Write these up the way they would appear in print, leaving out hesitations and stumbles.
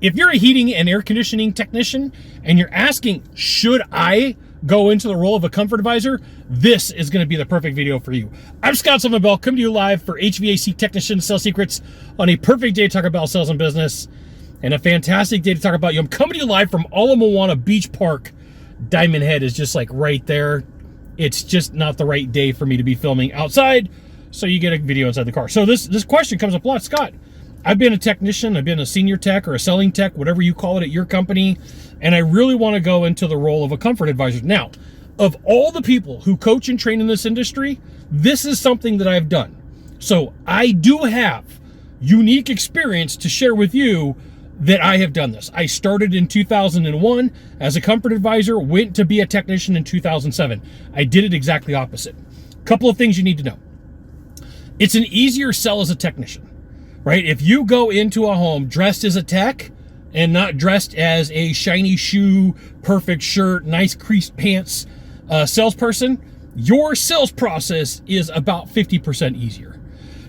if you're a heating and air conditioning technician and you're asking, should I go into the role of a comfort advisor, this is going to be the perfect video for you. I'm Scott Silverbell, coming to you live for HVAC Technician Sales Secrets on a perfect day to talk about sales and business and a fantastic day to talk about you. I'm coming to you live from Ala Moana Beach Park. Diamond Head is just like right there. It's just not the right day for me to be filming outside, so you get a video inside the car. So this question comes up a lot. Scott, I've been a technician, I've been a senior tech or a selling tech, whatever you call it at your company, and I really want to go into the role of a comfort advisor. Now, of all the people who coach and train in this industry, this is something that I've done. So I do have unique experience to share with you that I have done this. I started in 2001 as a comfort advisor, went to be a technician in 2007. I did it exactly opposite. A couple of things you need to know. It's an easier sell as a technician. Right? If you go into a home dressed as a tech and not dressed as a shiny shoe, perfect shirt, nice creased pants salesperson, your sales process is about 50% easier.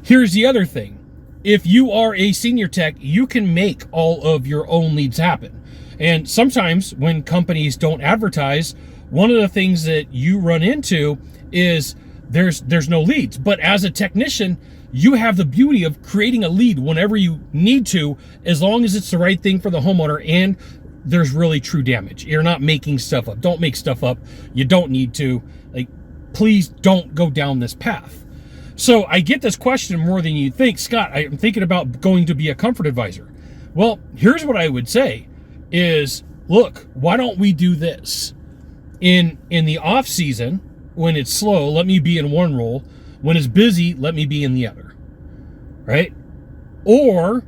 Here's the other thing. If you are a senior tech, you can make all of your own leads happen. And sometimes when companies don't advertise, one of the things that you run into is there's no leads. But as a technician, you have the beauty of creating a lead whenever you need to, as long as it's the right thing for the homeowner and there's really true damage. You're not making stuff up. Don't make stuff up. You don't need to. Like, please don't go down this path. So I get this question more than you think. Scott, I'm thinking about going to be a comfort advisor. Well, here's what I would say is, look, why don't we do this? In the off season, when it's slow, let me be in one role. When it's busy, let me be in the other, right? Or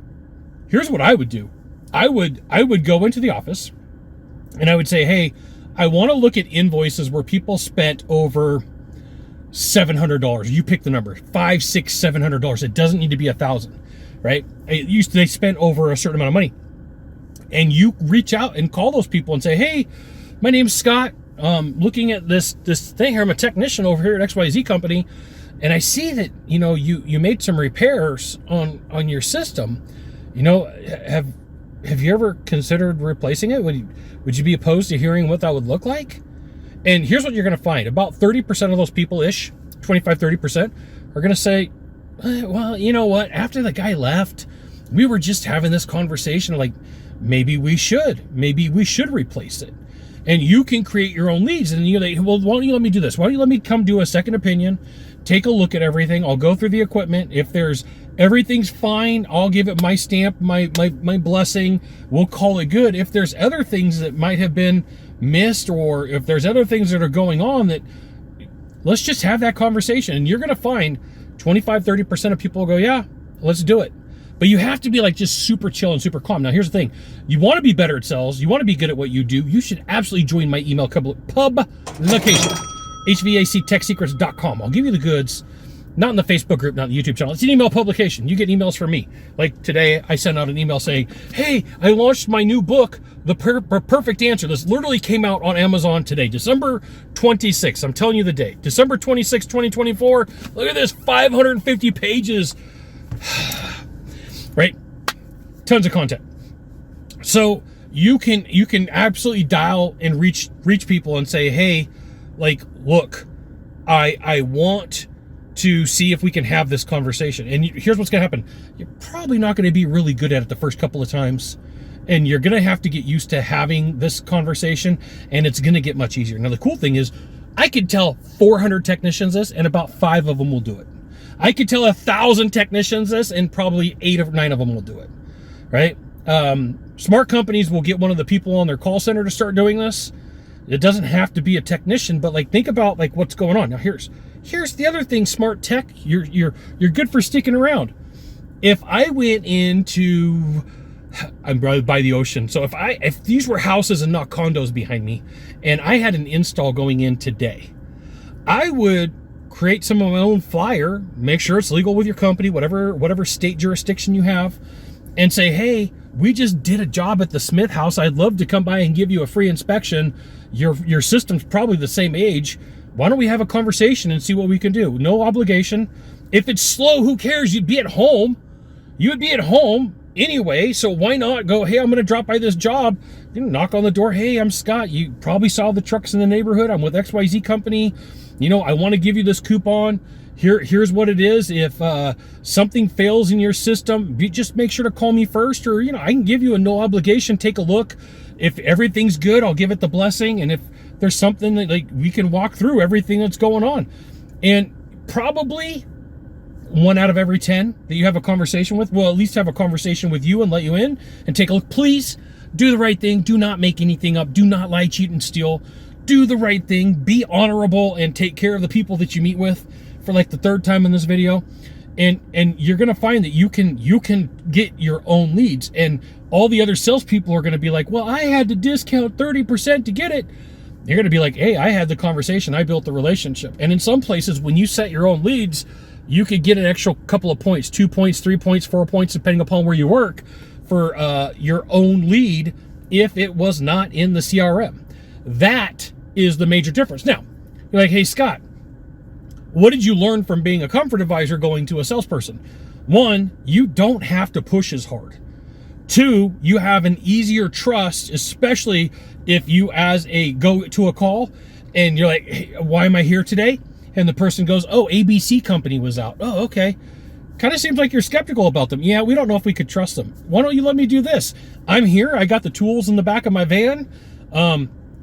here's what I would do. I would go into the office and I would say, hey, I want to look at invoices where people spent over $700. You pick the number, $500, $600, $700. It doesn't need to be $1,000, right? They spent over a certain amount of money. And you reach out and call those people and say, hey, my name's Scott. Looking at this thing here, I'm a technician over here at XYZ company. And I see that, you made some repairs on your system. Have you ever considered replacing it? Would you be opposed to hearing what that would look like? And here's what you're going to find. About 30% of those people-ish, 25, 30%, are going to say, well, you know what? After the guy left, we were just having this conversation like, maybe we should replace it. And you can create your own leads. And you're like, well, why don't you let me do this? Why don't you let me come do a second opinion? Take a look at everything. I'll go through the equipment. If everything's fine, I'll give it my stamp, my blessing. We'll call it good. If there's other things that might have been missed, or if there's other things that are going on, that let's just have that conversation. And you're going to find 25, 30% of people will go, yeah, let's do it. But you have to be like just super chill and super calm. Now, here's the thing. You want to be better at sales. You want to be good at what you do. You should absolutely join my email publication, HVACTechSecrets.com. I'll give you the goods, not in the Facebook group, not in the YouTube channel. It's an email publication. You get emails from me. Like today, I sent out an email saying, hey, I launched my new book, The Perfect Answer. This literally came out on Amazon today, December 26th. I'm telling you the date. December 26th, 2024. Look at this, 550 pages. Right? Tons of content. So you can absolutely dial and reach people and say, hey, like, look, I want to see if we can have this conversation. And here's what's going to happen. You're probably not going to be really good at it the first couple of times. And you're going to have to get used to having this conversation, and it's going to get much easier. Now, the cool thing is I could tell 400 technicians this, and about 5 of them will do it. I could tell 1,000 technicians this, and probably 8 or 9 of them will do it, right? Smart companies will get one of the people on their call center to start doing this. It doesn't have to be a technician, but like, think about like what's going on. Now, here's the other thing, smart tech, you're good for sticking around. If I went into, I'm by the ocean, so if these were houses and not condos behind me, and I had an install going in today, I would create some of my own flyer, make sure it's legal with your company, whatever state jurisdiction you have, and say, hey, we just did a job at the Smith house. I'd love to come by and give you a free inspection. Your system's probably the same age. Why don't we have a conversation and see what we can do? No obligation. If it's slow, who cares? You'd be at home. You would be at home anyway, so why not go, hey, I'm going to drop by this job, knock on the door. Hey, I'm Scott. You probably saw the trucks in the neighborhood. I'm with XYZ company. I want to give you this coupon. Here's what it is. If something fails in your system, just make sure to call me first, or I can give you a no obligation. Take a look. If everything's good, I'll give it the blessing. And if there's something that we can walk through everything that's going on. And probably 1 out of every 10 that you have a conversation with will at least have a conversation with you and let you in and take a look. Please do the right thing. Do not make anything up. Do not lie, cheat, and steal. Do the right thing. Be honorable and take care of the people that you meet with for the 3rd time in this video. And you're going to find that you can get your own leads. And all the other salespeople are going to be like, well, I had to discount 30% to get it. You're going to be like, hey, I had the conversation. I built the relationship. And in some places, when you set your own leads, you could get an extra couple of points, 2 points, 3 points, 4 points, depending upon where you work for your own lead if it was not in the CRM. That is the major difference. Now, you're like, hey, Scott, what did you learn from being a comfort advisor going to a salesperson? 1, you don't have to push as hard. 2, you have an easier trust, especially if you go to a call and you're like, hey, why am I here today? And the person goes, oh, ABC company was out. Oh, okay. Kind of seems like you're skeptical about them. Yeah, we don't know if we could trust them. Why don't you let me do this? I'm here. I got the tools in the back of my van.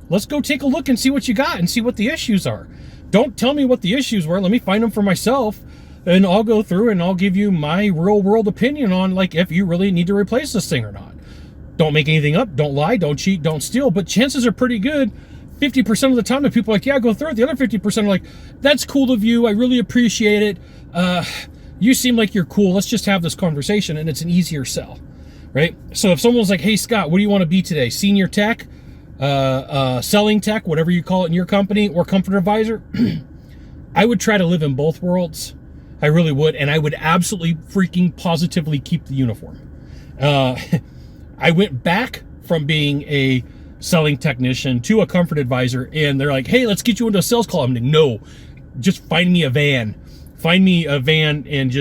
Let's go take a look and see what you got and see what the issues are. Don't tell me what the issues were. Let me find them for myself, and I'll go through and I'll give you my real world opinion on if you really need to replace this thing or not. Don't make anything up. Don't lie. Don't cheat. Don't steal. But chances are pretty good 50% of the time that people are like, yeah, go through it. The other 50% are like, that's cool of you. I really appreciate it. You seem like you're cool. Let's just have this conversation. And it's an easier sell, right? So if someone's like, hey, Scott, what do you want to be today? Senior tech, selling tech, whatever you call it in your company, or comfort advisor. I would try to live in both worlds. I really would. And I would absolutely freaking positively keep the uniform. I went back from being a selling technician to a comfort advisor, and they're like, hey, let's get you into a sales call. I'm like, no, just find me a van and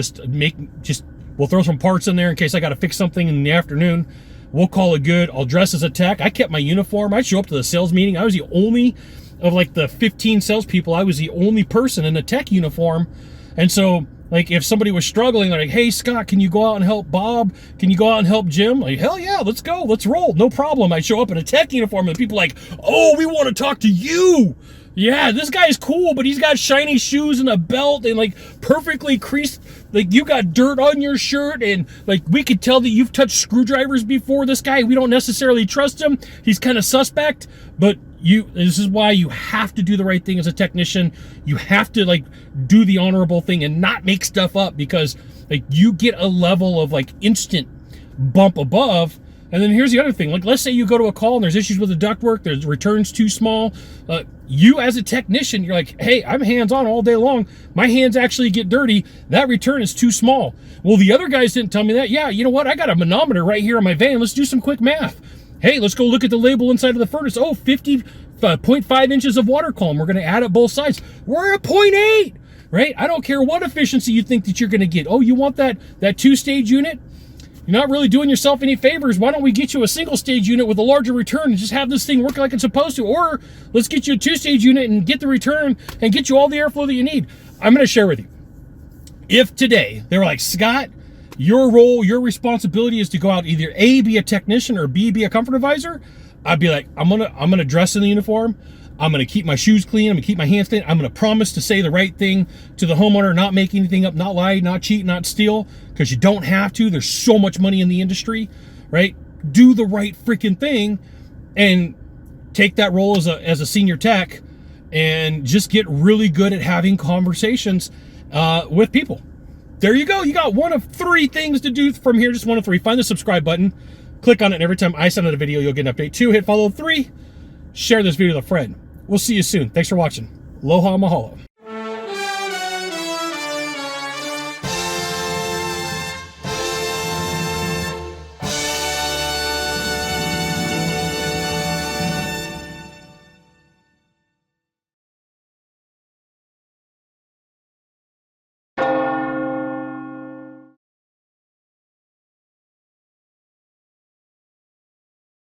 we'll throw some parts in there in case I got to fix something in the afternoon. We'll call it good. I'll dress as a tech. I kept my uniform. I'd show up to the sales meeting. I was the only of the 15 salespeople. I was the only person in a tech uniform. And so if somebody was struggling, they're like, hey, Scott, can you go out and help Bob? Can you go out and help Jim? Like, hell yeah, let's go. Let's roll. No problem. I show up in a tech uniform and people are like, oh, we want to talk to you. Yeah, this guy's cool, but he's got shiny shoes and a belt and perfectly creased. You got dirt on your shirt, and we could tell that you've touched screwdrivers before. This guy, we don't necessarily trust him. He's kind of suspect, but this is why you have to do the right thing as a technician. You have to do the honorable thing and not make stuff up, because you get a level of instant bump above. And then here's the other thing. Let's say you go to a call and there's issues with the ductwork, there's returns too small. You as a technician, you're like, hey, I'm hands-on all day long. My hands actually get dirty. That return is too small. Well, the other guys didn't tell me that. Yeah, you know what? I got a manometer right here in my van. Let's do some quick math. Hey, let's go look at the label inside of the furnace. Oh, 50.5 inches of water column. We're going to add up both sides. We're at 0.8, right? I don't care what efficiency you think that you're going to get. Oh, you want that 2-stage unit? You're not really doing yourself any favors. Why don't we get you a single-stage unit with a larger return and just have this thing work like it's supposed to? Or let's get you a 2-stage unit and get the return and get you all the airflow that you need. I'm going to share with you. If today they were like, Scott, your role, your responsibility is to go out, either A, be a technician, or B, be a comfort advisor, I'd be like, I'm gonna dress in the uniform. I'm gonna keep my shoes clean. I'm gonna keep my hands clean. I'm gonna promise to say the right thing to the homeowner, not make anything up, not lie, not cheat, not steal, because you don't have to. There's so much money in the industry, right? Do the right freaking thing and take that role as a senior tech and just get really good at having conversations with people. There you go. You got one of 3 things to do from here. Just one of 3. Find the subscribe button. Click on it, and every time I send out a video, you'll get an update. 2, hit follow. 3, share this video with a friend. We'll see you soon. Thanks for watching. Aloha mahalo.